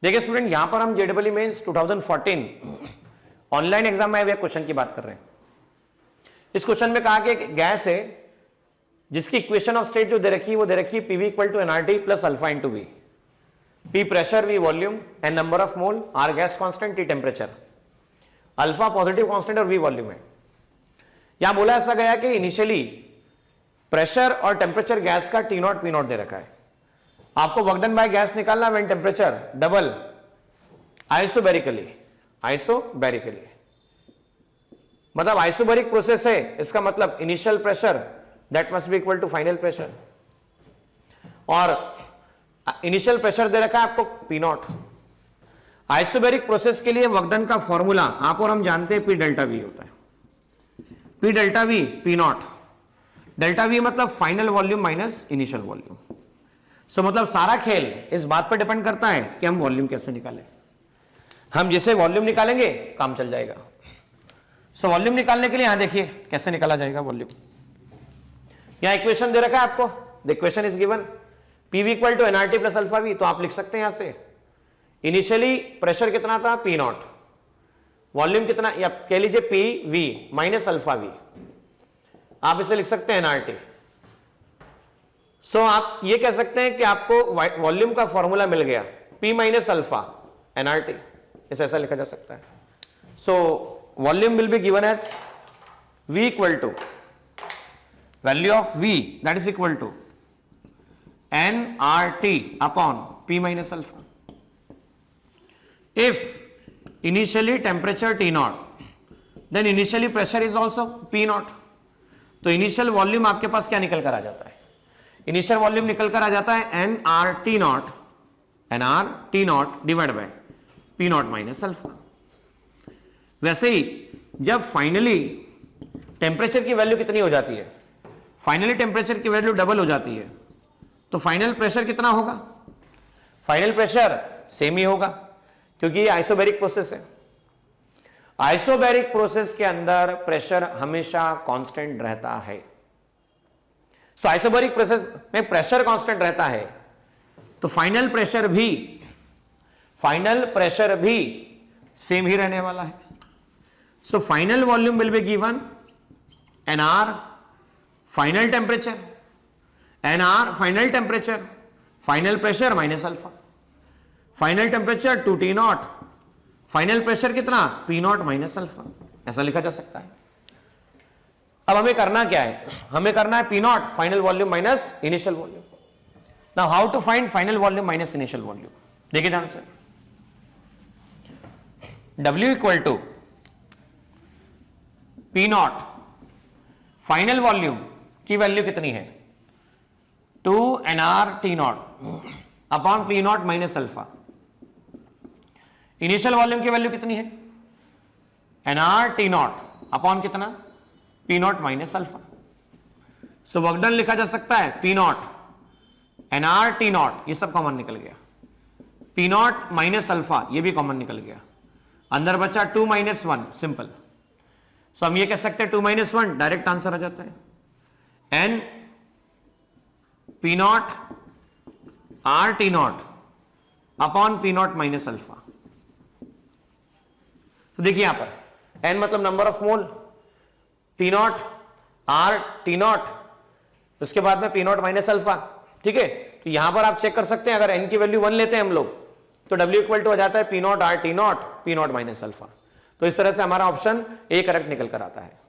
देखिए स्टूडेंट, यहां पर हम जेडबल मेंस 2014 ऑनलाइन एग्जाम में आए क्वेश्चन की बात कर रहे हैं। इस क्वेश्चन में कहा कि गैस है जिसकी इक्वेशन ऑफ स्टेट जो दे रखी है वो दे रखी है PV equal to NRT plus alpha into V. P pressure, V volume, N number of mole, R gas constant, T temperature. Alpha positive constant और वी वॉल्यूम है। यहां बोला ऐसा गया कि इनिशियली प्रेशर और टेम्परेचर गैस का टी नॉट पी नॉट दे रखा है। आपको वर्क डन बाय गैस निकालना व्हेन टेम्परेचर डबल आइसोबैरिकली मतलब आइसोबैरिक प्रोसेस है, इसका मतलब initial pressure that must be equal to final pressure, और इनिशियल प्रेशर दे रखा है आपको पी नॉट। आइसोबैरिक प्रोसेस के लिए वर्क डन का फॉर्मूला आप और हम जानते हैं, पी डेल्टा वी होता है। P delta V P naught, delta V मतलब final volume minus initial volume. So मतलब सारा खेल इस बात पर डिपेंड करता है कि हम वॉल्यूम कैसे निकालें। हम जैसे वॉल्यूम निकालेंगे काम चल जाएगा। सो वॉल्यूम निकालने के लिए यहां देखिए कैसे निकाला जाएगा वॉल्यूम। यहां इक्वेशन दे रखा है आपको, the equation is given PV equal to NRT plus alpha V. तो आप लिख सकते हैं यहां से इनिशियली प्रेशर कितना था पी नॉट, वॉल्यूम कितना या कह लीजिए P V minus alpha V, आप इसे लिख सकते हैं एनआरटी। सो आप ये कह सकते हैं कि आपको वॉल्यूम का फॉर्मूला मिल गया P माइनस अल्फा एनआरटी, इसे ऐसा लिखा जा सकता है। So volume will be given as V equal to value of V that is equal to nRT upon P minus alpha. If initially temperature T nought then initially pressure is also P nought. तो initial volume आपके पास क्या निकल कर आ जाता है, initial volume निकल कर आ जाता है N R T nought divide by P nought minus alpha. वैसे ही जब फाइनली टेम्परेचर की वैल्यू कितनी हो जाती है, फाइनली टेम्परेचर की वैल्यू डबल हो जाती है, तो फाइनल प्रेशर कितना होगा, फाइनल प्रेशर सेम ही होगा क्योंकि ये आइसोबैरिक प्रोसेस है। आइसोबैरिक प्रोसेस के अंदर प्रेशर हमेशा कांस्टेंट रहता है। सो आइसोबैरिक प्रोसेस में प्रेशर कांस्टेंट रहता है तो फाइनल प्रेशर भी सेम ही रहने वाला है। So final volume will be given N R final temperature, final pressure minus alpha, final temperature two T nought, final pressure कितना पी नॉट माइनस अल्फा, ऐसा लिखा जा सकता है। अब हमें करना क्या है, हमें करना है P nought final volume minus initial volume. Now how to find final volume minus initial volume, देखिए ध्यान से। W equal to P nought final volume की वैल्यू कितनी है 2nRT nought upon P nought minus alpha. Initial volume की value कितनी है nRT nought upon कितना P nought minus alpha. So work done लिखा जा सकता है पी नॉट nRT नॉट, ये सब कॉमन निकल गया, पी नॉट माइनस अल्फा ये भी कॉमन निकल गया, अंदर बचा 2 माइनस 1 सिंपल। सो हम ये कह सकते हैं 2 माइनस 1 डायरेक्ट आंसर आ जाता है N P nought R T nought upon P nought minus alpha. तो देखिए यहां पर एन मतलब number of mole, T nought R T nought, उसके बाद में पी नॉट माइनस अल्फा, ठीक है। तो यहां पर आप चेक कर सकते हैं, अगर एन की वैल्यू 1 लेते हैं हम लोग तो W इक्वल टू हो जाता है P nought R T nought P nought minus alpha. तो इस तरह से हमारा ऑप्शन ए करेक्ट निकल कर आता है।